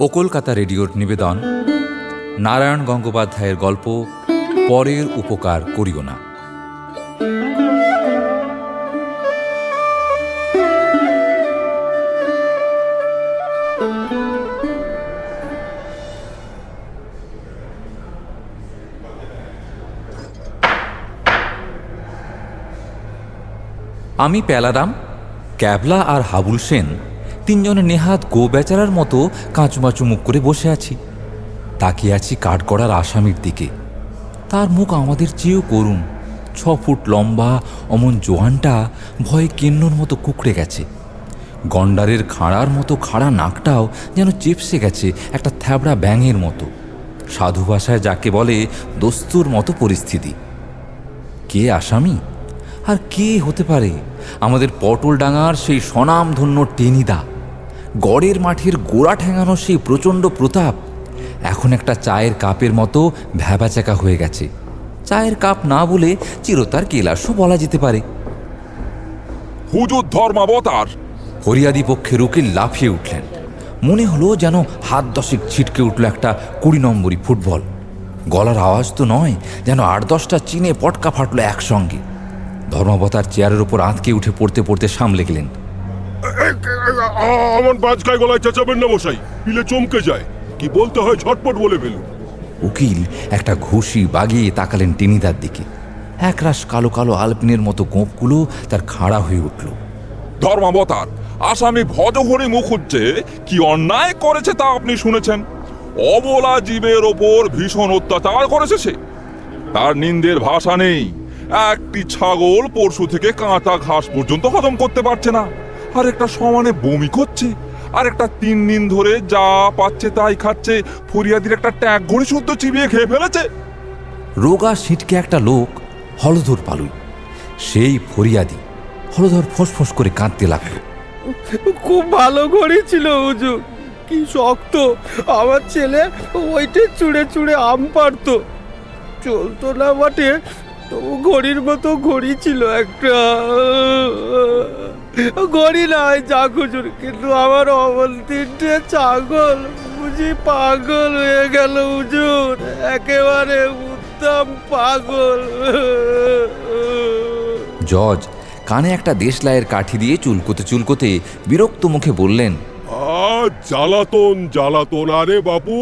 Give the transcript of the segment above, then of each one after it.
ও কলকাতা রেডিওর নিবেদন, নারায়ণ গঙ্গোপাধ্যায়ের গল্প পরের উপকার করিও না। আমি পেলারাম, ক্যাবলা আর হাবুল সেন তিনজনে নেহাত গো বেচারার মতো কাঁচুমাচু মুখ করে বসে আছি। তাকিয়ে আছি কাঠগড়ার আসামির দিকে। তার মুখ আমাদের চেয়েও করুণ। 6 ফুট লম্বা অমন জোয়ানটা ভয়ে কেন্নর মতো কুকড়ে গেছে। গন্ডারের খাঁড়ার মতো খাড়া নাকটাও যেন চেপসে গেছে একটা থ্যাবড়া ব্যাঙের মতো। সাধু ভাষায় যাকে বলে দস্তুর মতো পরিস্থিতি। কে আসামি আর কে হতে পারে? আমাদের পটলডাঙ্গার সেই স্বনামধন্য টেনিদা, গড়ের মাঠের গোড়া ঠেঙানো সেই প্রচণ্ড প্রতাপ এখন একটা চায়ের কাপের মতো ভ্যাবাচাকা হয়ে গেছে। চায়ের কাপ না বলে চিরতার কেলাসও বলা যেতে পারে। হুজুর ধর্মাবতার! ফরিয়াদি পক্ষের উকিল লাফিয়ে উঠলেন। মনে হলো যেন হাত 10 ছিটকে উঠল একটা 20 নম্বরই ফুটবল। গলার আওয়াজ তো নয়, যেন 8-10টা চিনে পটকা ফাটলো একসঙ্গে। ধর্মাবতার চেয়ারের ওপর আঁতকে উঠে পড়তে পড়তে সামলে গেলেন। আমার বাজকায় গলায় চেঁচাবেন না মশাই, পিলে চমকে যায়। কি বলতে হয় ঝটপট বলে ফেলুন। উকিল একটা ঘুষি বাগিয়ে তাকালেন টেনিদার দিকে। একরাশ কালো কালো আলপিনের মতো গোঁপগুলো তার খাড়া হয়ে উঠল। ধর্মাবতার, আসামি ভজহরি মুখুজ্জে কি অন্যায় করেছে তা আপনি শুনেছেন। অবলা জীবের ওপর ভীষণ অত্যাচার করেছে সে। তার নিন্দের ভাষা নেই। একটি ছাগল পরশু থেকে কাঁচা ঘাস পর্যন্ত হজম করতে পারছে না, আর একটা সমানে বমি করছে, আর একটা 3 দিন ধরে যা পাচ্ছে তাই খাচ্ছে। ফরিয়াদির একটা ট্যাগ ঘড়ি শুদ্ধ চিবিয়ে খেয়ে ফেলেছে। রোগা সিটকে একটা লোক, হলধর পালুই, সেই ফরিয়াদি। হলধর ফোঁস করে কাঁদতে লাগলো। খুব ভালো ঘড়ি ছিল হুজুর, কি শক্ত। আমার ছেলে ওইটে চুড়ে চুড়ে আম পারতো। চলতো না বটে, তবু ঘড়ির মতো ঘড়ি ছিল একটা। ঘড়ি নয় যাক হুজুর, কিন্তু আমার অমল 3টে ছাগল বুঝি পাগল হয়ে গেল হুজুর, একেবারে উত্তম পাগল। জজ কানে একটা দেশলাইয়ের কাঠি দিয়ে চুলকোতে বিরক্ত মুখে বললেন, জ্বালাতন জ্বালাতন! আরে বাপু,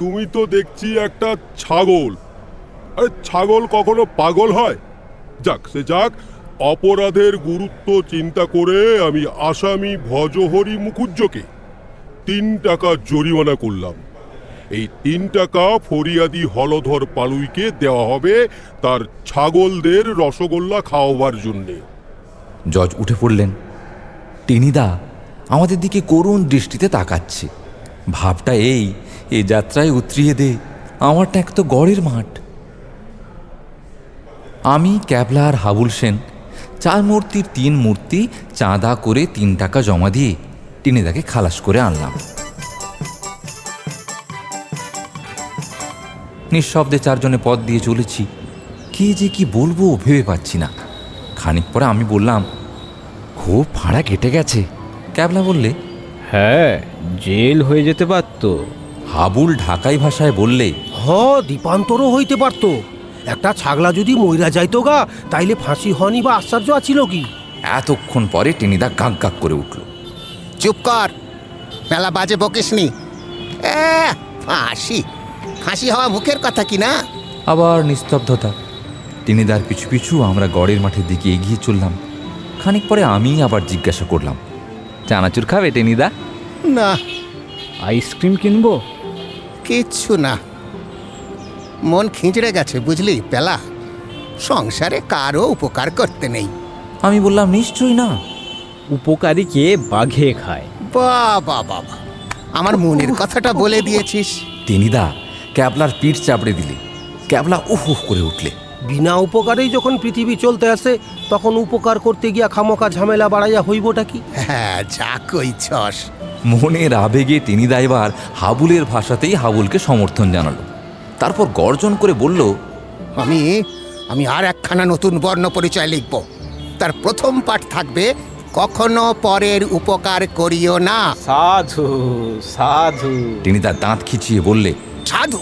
তুমি তো দেখছি একটা ছাগল। আরে ছাগল কখনো পাগল হয়? যাক সে যাক, অপরাধের গুরুত্ব চিন্তা করে আমি আসামি ভজহরি মুখুজ্জকে 3 টাকা জরিমানা করলাম। এই 3 টাকা ফরিয়াদি হলধর পালুইকে দেওয়া হবে তার ছাগলদের রসগোল্লা খাওয়াবার জন্যে। জজ উঠে পড়লেন। টেনিদা আমাদের দিকে করুণ দৃষ্টিতে তাকাচ্ছে। ভাবটা এই, এ যাত্রায় উতরিয়ে দে, আমারটা এক তো গড়ের মাঠ। আমি, ক্যাবলা আর হাবুল সেন 4 মূর্তির 3 মূর্তি চাঁদা করে 3 টাকা জমা দিয়ে টেনিদাকে খালাস করে আনলাম। নিঃশব্দে 4 জনে পথ দিয়ে চলেছি। কে যে কি বলবো ভেবে পাচ্ছি না। খানিক পরে আমি বললাম, খুব ভাড়া কেটে গেছে। ক্যাবলা বললে, হ্যাঁ, জেল হয়ে যেতে পারত। হাবুল ঢাকাই ভাষায় বললে, দীপান্তরও হইতে পারত। একটা ছাগলা যদি মইরা যাইতো গা, তাইলে ফাঁসি হয়নি বা আশ্চর্য আছিল কি? এতক্ষণ পরে টেনিদা গাক গাক করে উঠল। চুপ কর, মেলা বাজে বকিসনি। ফাঁসি হওয়া মুখের কথা কি না? আবার নিস্তব্ধতা। টেনিদার পিছু পিছু আমরা গড়ের মাঠের দিকে এগিয়ে চললাম। খানিক পরে আমি আবার জিজ্ঞাসা করলাম, চানাচুর খাবে টেনিদা? না। আইসক্রিম কিনবো? কিচ্ছু না, মন খিঁচড়ে গেছে বুঝলি পেলা। সংসারে কারও উপকার করতে নেই। আমি বললাম, নিশ্চয়ই না। উপকারীকে বাঘে খায়। বাবা বাবা, আমার মনের কথাটা বলে দিয়েছিস। টেনিদা ক্যাবলার পিঠ চাপড়ে দিলে। ক্যাবলা উফ উফ করে উঠলে। বিনা উপকারেই যখন পৃথিবী চলতে আসে, তখন উপকার করতে গিয়া খামোকা ঝামেলা বাড়াইয়া হইবটা কি? হ্যাঁ, যা কইছস। মনের আবেগে টেনিদা এবার হাবুলের ভাষাতেই হাবুলকে সমর্থন জানালো। তারপর গর্জন করে বলল, আমি আর একখানা নতুন বর্ণ পরিচয় লিখব। তার প্রথম পাঠ থাকবে কখনো পরের উপকার করিও না। সাধু সাধু। টেনিদা দাঁত খিচিয়ে বললে, সাধু?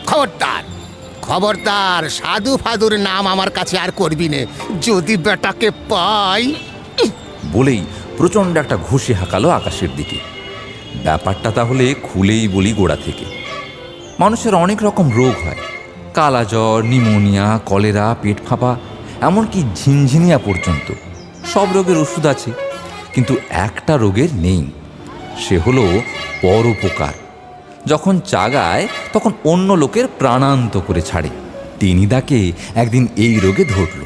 খবরদার, খবরদার, সাধু ফাদুর নাম আমার কাছে আর করবি নে। যদি বেটাকে পাই। বলেই প্রচণ্ড একটা ঘুষি হাঁকালো আকাশের দিকে। ব্যাপারটা তাহলে খুলেই বলি গোড়া থেকে। মানুষের অনেক রকম রোগ হয়, কালা জ্বর, নিউমোনিয়া, কলেরা, পেট ফাঁপা, এমনকি ঝিনঝিনিয়া পর্যন্ত। সব রোগের ওষুধ আছে, কিন্তু একটা রোগের নেই, সে হলো পরোপকার। যখন চাগায় তখন অন্য লোকের প্রাণান্ত করে ছাড়ে। টেনিদাকে একদিন এই রোগে ধরল।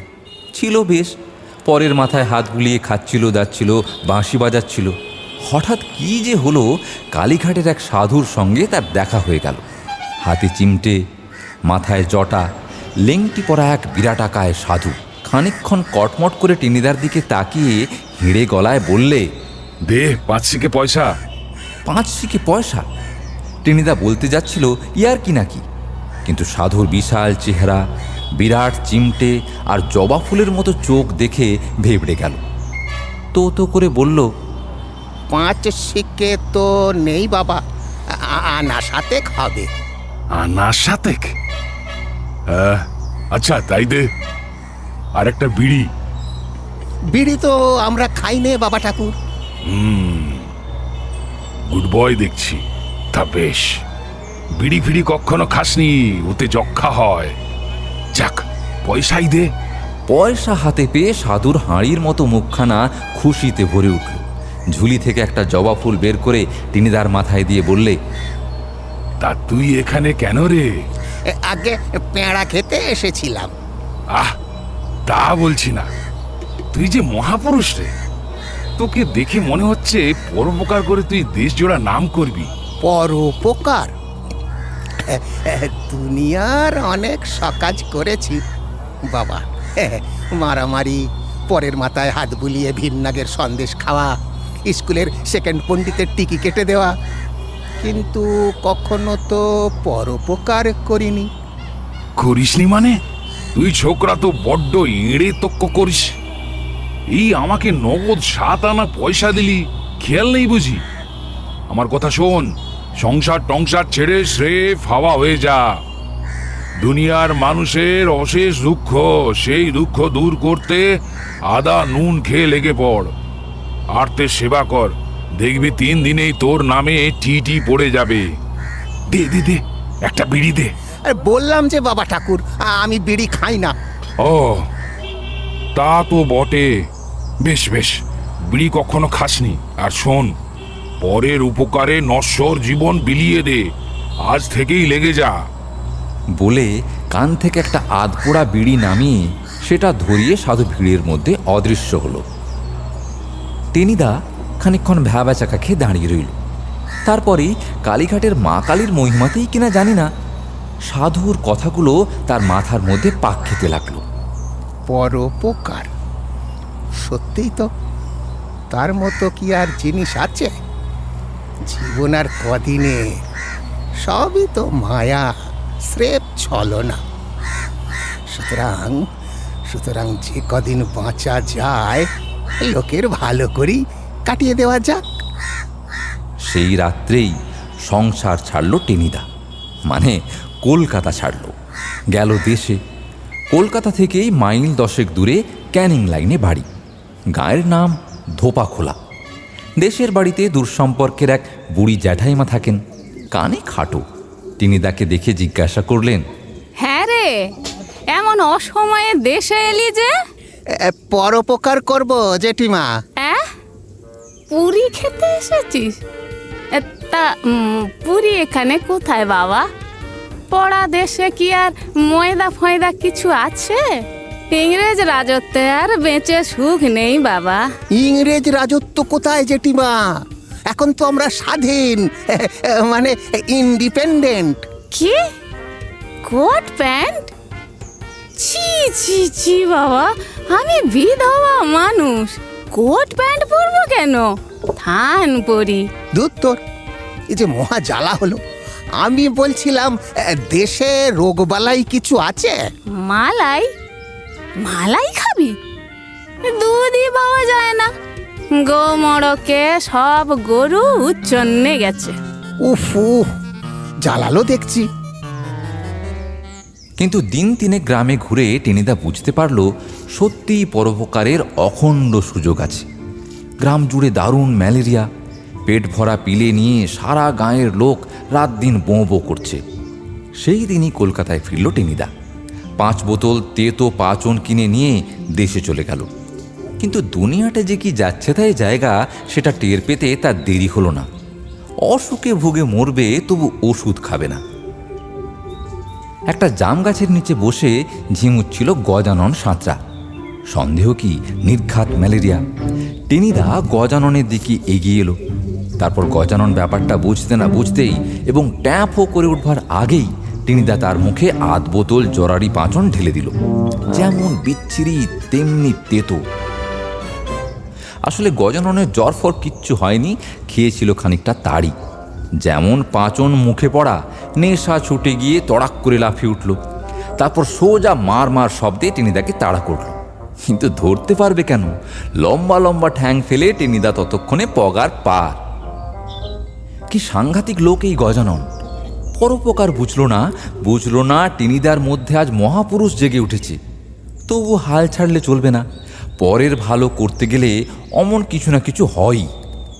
ছিল বেশ, পরের মাথায় হাত বুলিয়ে খাচ্ছিল, যাচ্ছিল, বাঁশি বাজাচ্ছিল। হঠাৎ কি যে হলো, কালীঘাটের এক সাধুর সঙ্গে তার দেখা হয়ে গেল। হাতে চিমটে, মাথায় জটা, লেংটি পরা এক বিরাটাকায় সাধু খানিকক্ষণ কটমট করে টেনিদার দিকে তাকিয়ে হেঁড়ে গলায় বললে, দে 5 শিকে পয়সা। 5 শিকে পয়সা? টেনিদা বলতে যাচ্ছিল ইয়ার কি নাকি, কিন্তু সাধুর বিশাল চেহারা, বিরাট চিমটে আর জবা ফুলের মতো চোখ দেখে ভেবড়ে গেল। তো করে বলল, 5 শিকে তো নেই বাবা, আনা সাথে খাবে। আনা সাতেক? আচ্ছা তাই দে। আর একটা বিড়ি। বিড়ি তো আমরা খাই নে বাবা ঠাকুর। গুড বয় দেখছি। তা বেশ, বিড়ি ফিড়ি কখনো খাসনি, ওতে যক্ষা হয়। যাক, পয়সাই দে। পয়সা হাতে পেয়ে সাধুর হাঁড়ির মতো মুখখানা খুশিতে ভরে উঠল। ঝুলি থেকে একটা জবা ফুল বের করে টেনিদার মাথায় দিয়ে বললে, তা তুই এখানে কেন রে? আগে পেঁড়া খেতে এসেছিলাম। আহ, তা বলছি না, তুই যে মহাপুরুষ রে। তোকে দেখে মনে হচ্ছে পরোপকার করে তুই দেশ জোড়া নাম করবি। পরোপকার? দুনিয়ার অনেক সকাজ করেছি বাবা। মারামারি, পরের মাথায় হাত বুলিয়ে ভিন্নাগের সন্দেশ খাওয়া, স্কুলের সেকেন্ড পণ্ডিতের টিকি কেটে দেওয়া, কিন্তু কখনো তো পরোপকার করিনি। করিসনি মানে? তুই ছোকরা তো বড্ড এড়ে তক্ক করিস। এই আমাকে নগদ 7 আনা পয়সা দিলি, খেয়াল নেই বুঝি? আমার কথা শোন, সংসার টংসার ছেড়ে স্রেফ হাওয়া হয়ে যা। দুনিয়ার মানুষের অশেষ দুঃখ, সেই দুঃখ দূর করতে আদা নুন খেয়ে লেগে পড়। আর্তের সেবা কর, দেখবি 3 দিনেই তোর নামে টিটি পড়ে যাবে। দে দে দে, একটা বিড়ি দে। আর বললাম যে বাবা ঠাকুর, আমি বিড়ি খাই না। ও, তা তো বটে। বেশ বেশ, বিড়ি কখনো খাসনি। আর শোন, পরের উপকারে নশ্বর জীবন বিলিয়ে দে, আজ থেকেই লেগে যা। বলে কান থেকে একটা আধপোড়া বিড়ি নামিয়ে সেটা ধরিয়ে সাধু ভিড়ের মধ্যে অদৃশ্য হলো। টেনিদা খানিকক্ষণ ভ্যাবাচাকা খেয়ে দাঁড়িয়ে রইল। তারপরেই কালীঘাটের মা কালীর মহিমাতেই কিনা জানি না, সাধুর কথাগুলো তার মাথার মধ্যে পাক খেতে লাগলো। পরোপকার? সত্যিই তো, তার মতো কি আর জিনিস আছে? জীবন আর কদিনে, সবই তো মায়া, স্রেফ ছলনা। সুতরাং যে কদিন বাঁচা যায়, লোকের ভালো করেই কাটিয়ে দেওয়া যাক। সেই রাত্রেই সংসার ছাড়ল টেনিদা, মানে কলকাতা ছাড়ল, গেল দেশে। কলকাতা থেকেই মাইল 10 দূরে ক্যানিং লাইনে বাড়ি। গায়ের নাম ধোপাখোলা। দেশের বাড়িতে দূরসম্পর্কের এক বুড়ি জ্যাঠাইমা থাকেন, কানে খাটো। টেনিদাকে দেখে জিজ্ঞাসা করলেন, হ্যাঁ রে, এমন অসময়ে দেশে এলি যে? পরোপকার করব জেঠিমা। পুরী খেতে এসেছিস? তা পুরী এখানে কোথায় বাবা? পড়া দেশে কি আর ময়দা ফয়দা কিছু আছে? ইংরেজ রাজত্বে আর বেঁচে সুখ নেই বাবা। ইংরেজ রাজত্ব কোথায় জেঠিমা? এখন তো আমরা স্বাধীন, মানে ইন্ডিপেন্ডেন্ট। কি কোট প্যান্ট? ছি ছি ছি বাবা, আমি বিধবা মানুষ, কোট প্যান্ট পরবো কেন? থান পরি। দূর তোর, এই যে মহা জ্বালা হলো। আমি বলছিলাম, দেশে রোগবালাই কিছু আছে? মালাই? মালাই খাবি? দুধই পাওয়া যায় না, গৌমড়কে সব গরু উচ্চন্নে গেছে। উফ জ্বালালো দেখছি। কিন্তু দিন তিনে গ্রামে ঘুরে টেনিদা বুঝতে পারল সত্যিই পরোপকারের অখণ্ড সুযোগ আছে। গ্রাম জুড়ে দারুণ ম্যালেরিয়া, পেট ভরা পিলে নিয়ে সারা গাঁয়ের লোক রাত দিন বোঁ বোঁ করছে। সেই দিনই কলকাতায় ফিরল টেনিদা। 5 বোতল তেতো পাচন কিনে নিয়ে দেশে চলে গেল। কিন্তু দুনিয়াটা যে কি যাচ্ছে তাই জায়গা সেটা টের পেতে তার দেরি হলো না। অসুখে ভুগে মরবে, তবু ওষুধ খাবে না। একটা জাম গাছের নিচে বসে ঝিমুচ্ছিল গজানন সাঁতরা। সন্দেহ কি নির্ঘাত ম্যালেরিয়া। টেনিদা গজাননের দিকে এগিয়ে এলো। তারপর গজানন ব্যাপারটা বুঝতে না বুঝতেই এবং ট্যাপও করে উঠবার আগেই টেনিদা তার মুখে 8 বোতল জরারি পাঁচন ঢেলে দিল। যেমন বিচ্ছিরি তেমনি তেতো। আসলে গজাননের জ্বর ফর কিচ্ছু হয়নি, খেয়েছিল খানিকটা তাড়ি। যেমন পাঁচন মুখে পড়া, নেশা ছুটে গিয়ে তড়াক করে লাফিয়ে উঠল। তারপর সোজা মার মার শব্দে টেনিদাকে তাড়া করল। কিন্তু ধরতে পারবে কেন? লম্বা লম্বা ঠ্যাং ফেলে টেনিদা ততক্ষণে পগার পার। কি সাংঘাতিক লোক এই গজানন! পরোপকার বুঝল না টেনিদার মধ্যে আজ মহাপুরুষ জেগে উঠেছে। তবু হাল ছাড়লে চলবে না। পরের ভালো করতে গেলে অমন কিছু না কিছু হয়ই।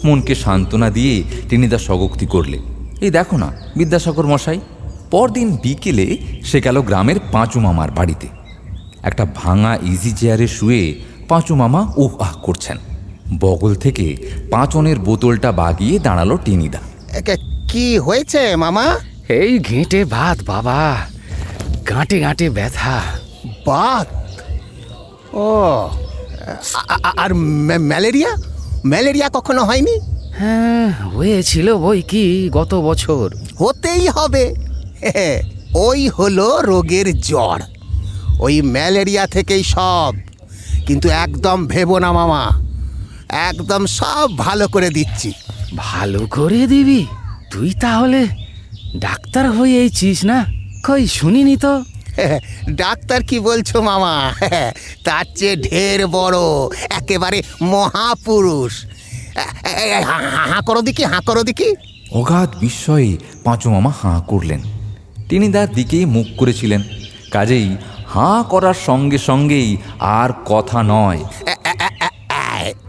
মনকে সান্ত্বনা দিয়ে টেনিদা স্বগোক্তি করলে, এই দেখো না বিদ্যাসাগর মশাই। পরদিন বিকেলে সে গেল গ্রামের পাঁচু মামার বাড়িতে। একটা ভাঙা ইজি চেয়ারে শুয়ে পাঁচু মামা উহ আহ করছেন। বগল থেকে পাঁচনের বোতলটা বাগিয়ে দাঁড়ালো টেনিদা। কি হয়েছে মামা? এই ঘেঁটে ভাত বাবা, গাঁটে গাঁটে ব্যথা। বাত? ও আর ম্যালেরিয়া? ম্যালেরিয়া কখনো হয়নি? হ্যাঁ হয়েছিল বই কি গত বছর। হতেই হবে। ওই হলো রোগের জ্বর। ওই ম্যালেরিয়া থেকেই সব। কিন্তু একদম ভেবো না মামা, একদম সব ভালো করে দিচ্ছি। ভালো করে দিবি? তুই তাহলে ডাক্তার হয়েছিস না? কই শুনিনি তো। ডাক্তার কি বলছো মামা? তার চেয়ে ঢের বড়, একেবারে মহাপুরুষ। হাঁ করো দেখি, হাঁ করো দেখি। অগাধ বিস্ময়ে পাঁচু মামা হাঁ করলেন। টেনিদার দিকেই মুখ করেছিলেন, কাজেই হাঁ করার সঙ্গে সঙ্গেই আর কথা নয়,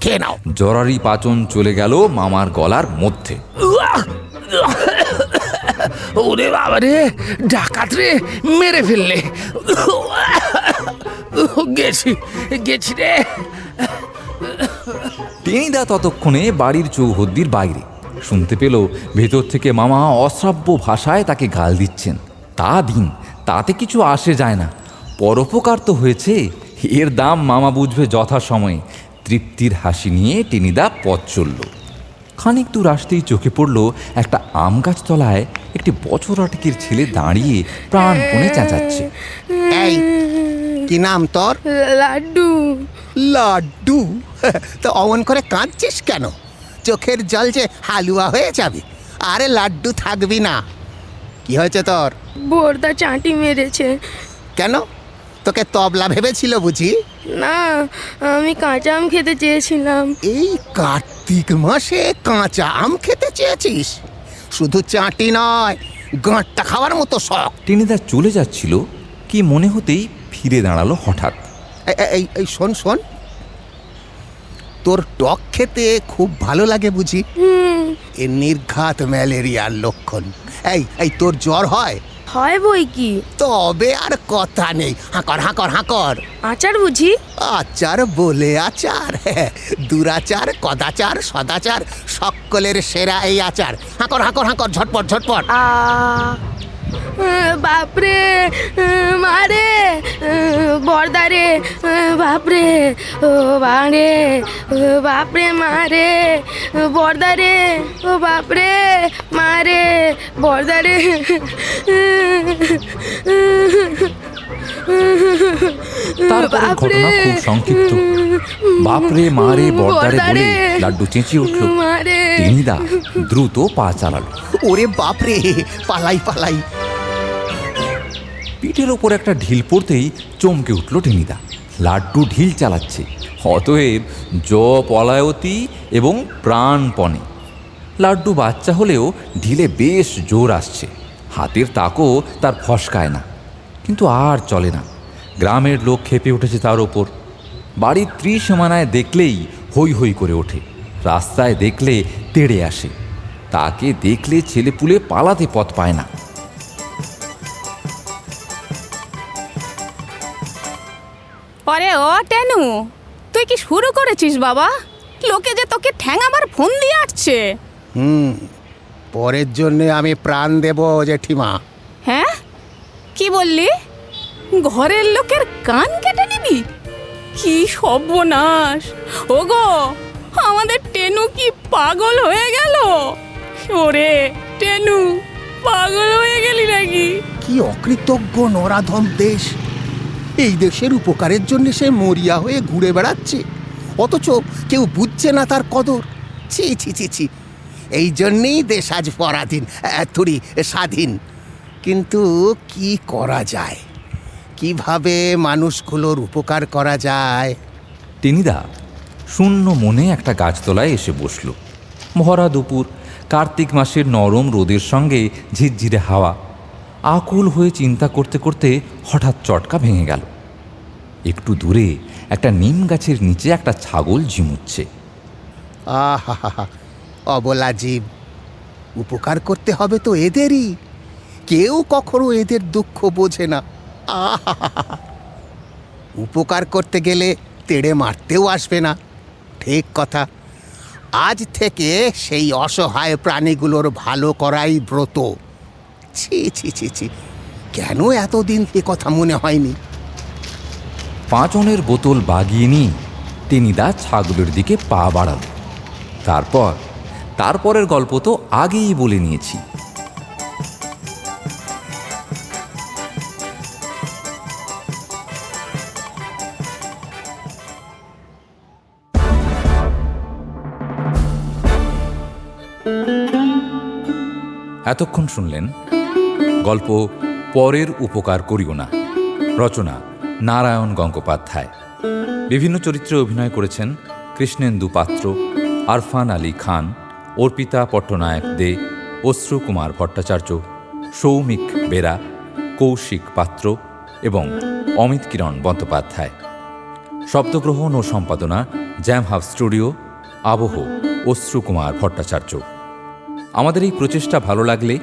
খেয়ে নাও। জরারি পাচন চলে গেল মামার গলার মধ্যে। ওরে বাবা রে, ডাকাত রে, মেরে ফেললে। গেছি রে। টেনিদা ততক্ষণে বাড়ির চৌহদ্দির বাইরে। শুনতে পেল ভেতর থেকে মামা অশ্রাব্য ভাষায় তাকে গাল দিচ্ছেন। তা দিন, তাতে কিছু আসে যায় না। পরোপকার তো হয়েছে, এর দাম মামা বুঝবে যথাসময়ে। তৃপ্তির হাসি নিয়ে টেনিদা পথ চলল। খানিক দূর আসতেই চোখে পড়ল একটা আম গাছ তলায় একটি বছরাটিকের ছেলে দাঁড়িয়ে প্রাণপণে চেঁচাচ্ছে। এই কি নাম তোর? লাড্ডু। লাড্ডু? তো অমন করে কাঁদছিস কেন? চোখের জল যে হালুয়া হয়ে যাবে। আরে লাড্ডু থাকবি না। কি হয়েছে তোর? বোরদা চাঁটি মেরেছে। কেন? তোকে তবলা ভেবেছিল বুঝি? না, আমি কাঁচা আম খেতে চেয়েছিলাম। এই কার্তিক মাসে কাঁচা আম খেতে চেয়েছিস? শুধু চাঁটি নয়, গাঁটটা খাওয়ার মতো শখ। টেনিদা চলে যাচ্ছিল, কি মনে হতেই ফিরে দাঁড়ালো হঠাৎ। এই শোন শোন, তোর টক খেতে খুব ভালো লাগে বুঝি? এ নির্ঘাত ম্যালেরিয়ার লক্ষণ। এই তোর জ্বর হয়? হয় বই কি। তবে আর কথা নেই। হাঁকর হাঁকর হাঁকর। আচার বুঝি? আচার বলে আচার? দুরাচার, কদাচার, সদাচার, সকলের সেরা এই আচার। হাঁকর হাঁকর হাঁকর, ঝটপট ঝটপট। বাপরে মারে, বর্দারে বাপরে, ও বাড়ে বাপরে মারে, বর্দারে ও বাপরে মারে, বর্দারে। তারপরে ঘটনা খুব সংক্ষিপ্ত। বাপরে মারে বর্দারে বলে লাড্ডু চেঁচিয়ে উঠল। টেনিদা দ্রুত পা চালালো। ওরে বাপরে, পালাই পালাই। পিঠের ওপর একটা ঢিল পড়তেই চমকে উঠল টেনিদা। লাড্ডু ঢিল চালাচ্ছে, অতএব পলায়তি এবং প্রাণপণে। লাড্ডু বাচ্চা হলেও ঢিলে বেশ জোর আসছে, হাতের তাকও তার ফসকায় না। কিন্তু আর চলে না, গ্রামের লোক খেপে উঠেছে তার ওপর। বাড়ির ত্রিসীমানায় দেখলেই হৈ হৈ করে ওঠে, রাস্তায় দেখলে তেড়ে আসে, তাকে দেখলে ছেলেপুলে পালাতে পথ পায় না। আরে ও টেনু, তুই কি শুরু করেছিস বাবা? লোকে যে তোকে ঠ্যাঙাবার ফোন দিয়ে আসছে। পরের জন্যে আমি প্রাণ দেব জেঠিমা। হ্যাঁ, কি বললি? ঘরের লোকের কান কেটে নিবি? কি সর্বনাশ! ওগো, আমাদের টেনু কি পাগল হয়ে গেল? ওরে টেনু, পাগল হয়ে গেলি নাকি? কি অকৃতজ্ঞ নরাধম দেশ! এই দেশের উপকারের জন্য সে মরিয়া হয়ে ঘুরে বেড়াচ্ছে, অথচ কেউ বুঝছে না তার কদর। ছি ছি ছি ছি! এই জন্যেই দেশ আজ পরাধীন, স্বাধীন। কিন্তু কি করা যায়? কিভাবে মানুষগুলোর উপকার করা যায়? টেনিদা শূন্য মনে একটা গাছতলায় এসে বসল। ভরা দুপুর, কার্তিক মাসের নরম রোদের সঙ্গে ঝিরঝিরে হাওয়া। আকুল হয়ে চিন্তা করতে করতে হঠাৎ চটকা ভেঙে গেল। একটু দূরে একটা নিম গাছের নিচে একটা ছাগল ঝিমুচ্ছে। আহা, অবলা জীব! উপকার করতে হবে তো এদেরই। কেউ কখনো এদের দুঃখ বোঝে না। আহা, উপকার করতে গেলে তেড়ে মারতেও আসবে না। ঠিক কথা। আজ থেকে সেই অসহায় প্রাণীগুলোর ভালো করাই ব্রত। ছি ছি ছি ছি! কেন এতদিন এ কথা মনে হয়নি? 5 অনের বোতল বাগিয়ে নিয়ে টেনিদা ছাগলের দিকে পা বাড়াল। তারপরের গল্প তো আগেই বলে নিয়েছি। এতক্ষণ শুনলেন গল্প পরের উপকার করিও না। রচনা নারায়ণ গঙ্গোপাধ্যায়। বিভিন্ন চরিত্রে অভিনয় করেছেন কৃষ্ণেন্দু পাত্র, আরফান আলী খান, অর্পিতা পট্টনায়ক দে, অশ্রু কুমার ভট্টাচার্য, সৌমিক বেরা, কৌশিক পাত্র এবং অমিত কিরণ বন্দ্যোপাধ্যায়। শব্দগ্রহণ ও সম্পাদনা জ্যাম হাউস স্টুডিও, আবহ অশ্রু কুমার ভট্টাচার্য। আমাদের এই প্রচেষ্টা ভালো লাগলে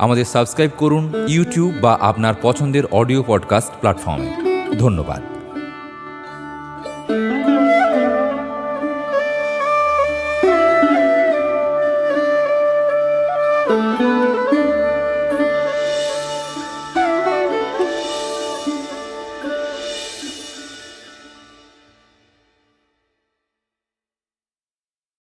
আমাদের সাবস্ক্রাইব করুন ইউটিউব বা আপনার পছন্দের অডিও পডকাস্ট প্ল্যাটফর্মে। ধন্যবাদ।